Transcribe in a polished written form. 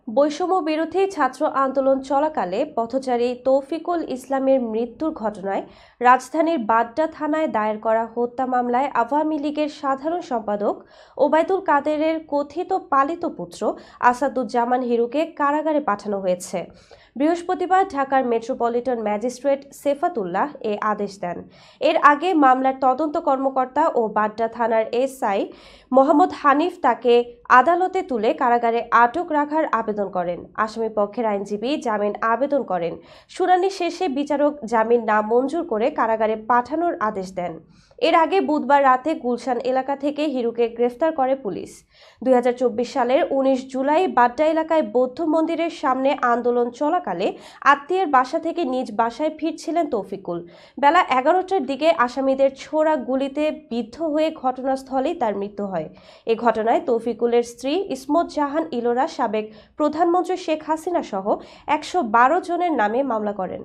বৈষম্য বিরোধী ছাত্র আন্দোলন চলাকালে পথচারী তৌফিকুল ইসলামের মৃত্যুর ঘটনায় রাজধানীর বাড্ডা থানায় দায়ের করা হত্যা মামলায় আওয়ামী লীগের সাধারণ সম্পাদক ওবায়দুল কাদেরের কথিত পালিত পুত্র আসাদুজ্জামান হিরুকে কারাগারে পাঠানো হয়েছে। বৃহস্পতিবার ঢাকার মেট্রোপলিটন ম্যাজিস্ট্রেট সেফাতুল্লাহ এ আদেশ দেন। এর আগে মামলার তদন্ত কর্মকর্তা ও বাড্ডা থানার এসআই মোহাম্মদ হানিফ তাকে আদালতে তুলে কারাগারে আটক রাখার আবেদন করেন। আসামি পক্ষের আইনজীবী জামিন আবেদন করেন। শুনানি শেষে বিচারক জামিন নামঞ্জুর করে কারাগারে পাঠানোর আদেশ দেন। এর আগে বুধবার রাতে গুলশান এলাকা থেকে হিরুকে গ্রেফতার করে পুলিশ। 2024 সালের 19 জুলাই বাড্ডা এলাকায় বৌদ্ধ মন্দিরের সামনে আন্দোলন চলাকালে আত্মীয়ের বাসা থেকে নিজ বাসায় ফিরছিলেন তৌফিকুল। বেলা 11টার দিকে আসামিদের ছোড়া গুলিতে বিদ্ধ হয়ে ঘটনাস্থলেই তার মৃত্যু হয়। এ ঘটনায় তৌফিকুলের স্ত্রী ইসমত জাহান ইলোরা সাবেক প্রধানমন্ত্রী শেখ হাসিনা সহ 112 জনের নামে মামলা করেন।